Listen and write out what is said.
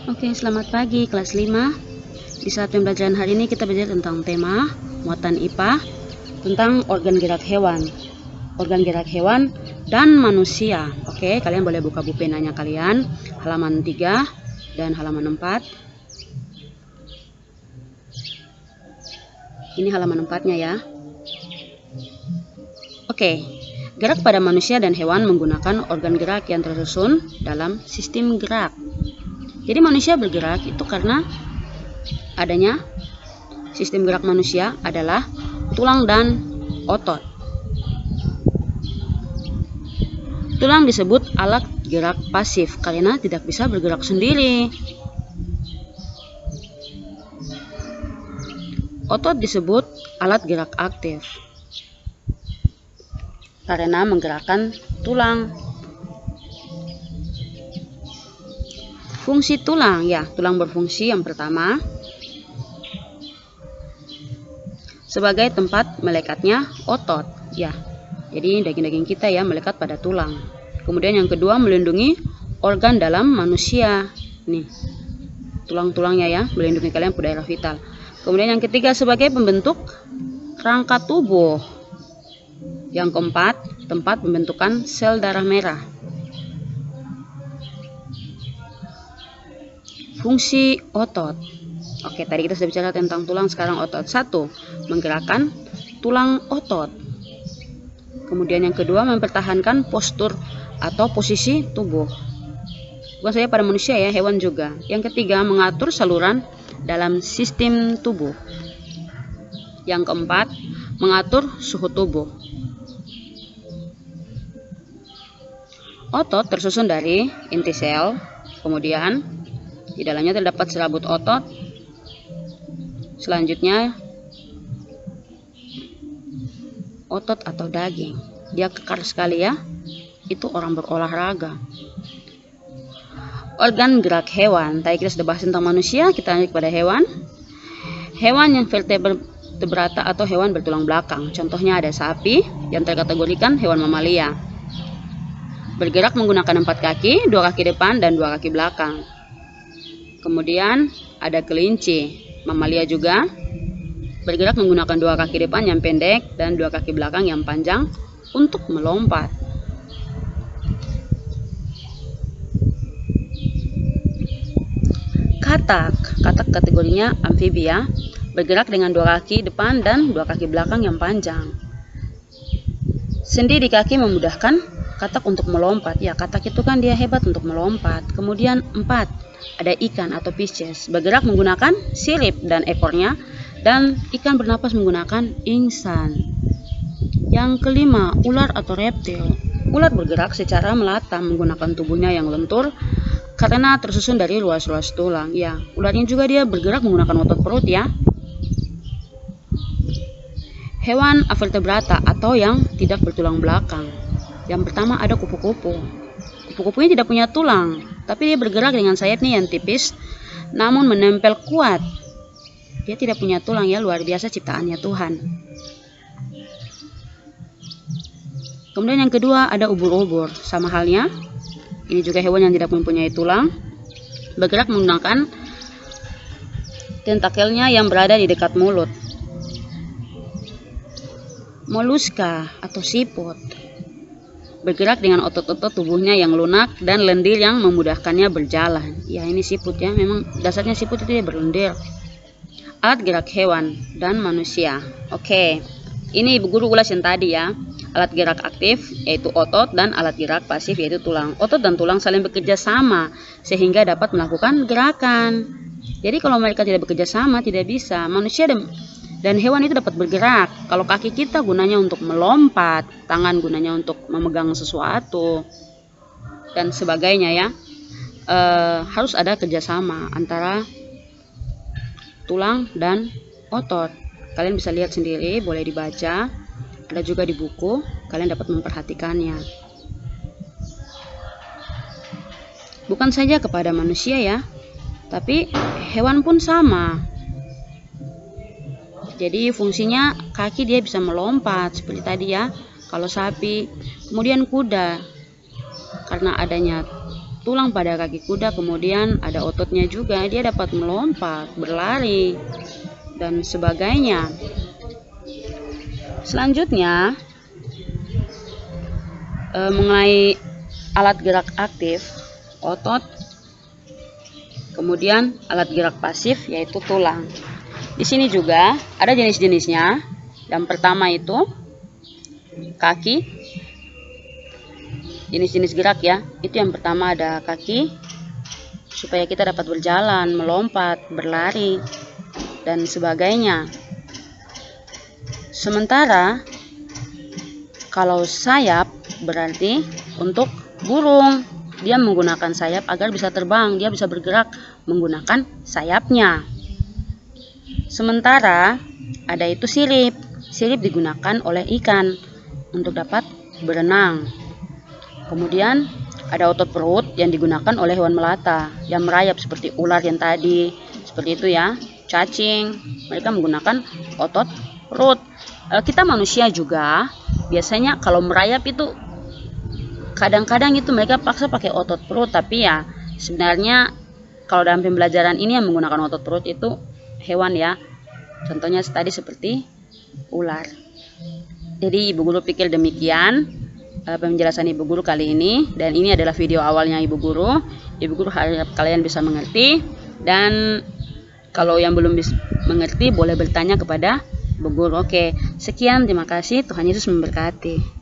Oke, selamat pagi kelas 5. Di saat pembelajaran hari ini kita belajar tentang tema muatan IPA tentang organ gerak hewan. Organ gerak hewan dan manusia. Oke, kalian boleh buka buku penanya kalian, halaman 3 dan halaman 4. Ini halaman 4-nya ya. Oke, gerak pada manusia dan hewan menggunakan organ gerak yang tersusun dalam sistem gerak. Jadi manusia bergerak itu karena adanya sistem gerak manusia adalah tulang dan otot. Tulang disebut alat gerak pasif karena tidak bisa bergerak sendiri. Otot disebut alat gerak aktif karena menggerakkan tulang. Fungsi tulang, ya, tulang berfungsi yang pertama sebagai tempat melekatnya otot, ya. Jadi daging-daging kita ya melekat pada tulang. Kemudian yang kedua melindungi organ dalam manusia. Nih, tulang-tulangnya ya, melindungi kalian pada daerah vital. Kemudian yang ketiga sebagai pembentuk rangka tubuh. Yang keempat, tempat pembentukan sel darah merah. Fungsi otot. Oke, tadi kita sudah bicara tentang tulang, sekarang otot. 1. Menggerakkan tulang otot. Kemudian yang kedua, mempertahankan postur atau posisi tubuh. Bukan saja pada manusia ya, hewan juga. Yang ketiga, mengatur saluran dalam sistem tubuh. Yang keempat, mengatur suhu tubuh. Otot tersusun dari inti sel, kemudian di dalamnya terdapat serabut otot. Selanjutnya otot atau daging. Dia kekar sekali ya. Itu orang berolahraga. Organ gerak hewan. Tadi kita sudah bahas tentang manusia, kita lanjut pada hewan. Hewan yang vertebrata atau hewan bertulang belakang. Contohnya ada sapi yang terkategorikan hewan mamalia. Bergerak menggunakan 4 kaki, 2 kaki depan dan 2 kaki belakang. Kemudian ada kelinci, mamalia juga, bergerak menggunakan 2 kaki depan yang pendek dan 2 kaki belakang yang panjang untuk melompat. Katak kategorinya amfibia, bergerak dengan 2 kaki depan dan 2 kaki belakang yang panjang. Sendi di kaki memudahkan katak untuk melompat. Ya, katak itu kan dia hebat untuk melompat. Kemudian 4, ada ikan atau Pisces, bergerak menggunakan sirip dan ekornya, dan ikan bernapas menggunakan ingsan. Yang kelima, ular atau reptil. Ular bergerak secara melata menggunakan tubuhnya yang lentur karena tersusun dari ruas-ruas tulang. Ya, ularnya juga dia bergerak menggunakan otot perut ya. Hewan avertebrata atau yang tidak bertulang belakang. Yang pertama ada kupu-kupu. Kupu-kupunya tidak punya tulang, tapi dia bergerak dengan sayapnya yang tipis namun menempel kuat. Dia tidak punya tulang ya, luar biasa ciptaannya Tuhan. Kemudian yang kedua ada ubur-ubur. Sama halnya, ini juga hewan yang tidak mempunyai tulang, bergerak menggunakan tentakelnya yang berada di dekat mulut. Moluska atau siput, bergerak dengan otot-otot tubuhnya yang lunak dan lendir yang memudahkannya berjalan. Ya, ini siput ya, memang dasarnya siput itu dia berlendir. Alat gerak hewan dan manusia. Oke, ini Ibu Guru ulas yang tadi ya. Alat gerak aktif yaitu otot dan alat gerak pasif yaitu tulang. Otot dan tulang saling bekerja sama sehingga dapat melakukan gerakan. Jadi kalau mereka tidak bekerja sama tidak bisa. Manusia dan hewan itu dapat bergerak. Kalau kaki kita gunanya untuk melompat, tangan gunanya untuk memegang sesuatu dan sebagainya ya. Harus ada kerjasama antara tulang dan otot. Kalian bisa lihat sendiri, boleh dibaca, ada juga di buku, kalian dapat memperhatikannya. Bukan saja kepada manusia ya, tapi hewan pun sama. Jadi fungsinya kaki dia bisa melompat seperti tadi ya, kalau sapi. Kemudian kuda, karena adanya tulang pada kaki kuda, kemudian ada ototnya juga, dia dapat melompat, berlari, dan sebagainya. Selanjutnya, mengenai alat gerak aktif, otot, kemudian alat gerak pasif yaitu tulang. Di sini juga ada jenis-jenisnya. Yang pertama itu kaki, jenis-jenis gerak ya. Itu yang pertama ada kaki, supaya kita dapat berjalan, melompat, berlari, dan sebagainya. Sementara kalau sayap berarti untuk burung, dia menggunakan sayap agar bisa terbang, dia bisa bergerak menggunakan sayapnya. Sementara ada itu sirip. Sirip digunakan oleh ikan untuk dapat berenang. Kemudian ada otot perut yang digunakan oleh hewan melata yang merayap seperti ular yang tadi, seperti itu ya. Cacing, mereka menggunakan otot perut. Kita manusia juga biasanya kalau merayap itu kadang-kadang itu mereka paksa pakai otot perut, tapi ya sebenarnya kalau dalam pembelajaran ini yang menggunakan otot perut itu hewan ya. Contohnya tadi seperti ular. Jadi Ibu Guru pikir demikian penjelasan Ibu Guru kali ini, dan ini adalah video awalnya Ibu Guru. Ibu Guru harap kalian bisa mengerti, dan kalau yang belum mengerti boleh bertanya kepada Ibu Guru. Oke, sekian, terima kasih. Tuhan Yesus memberkati.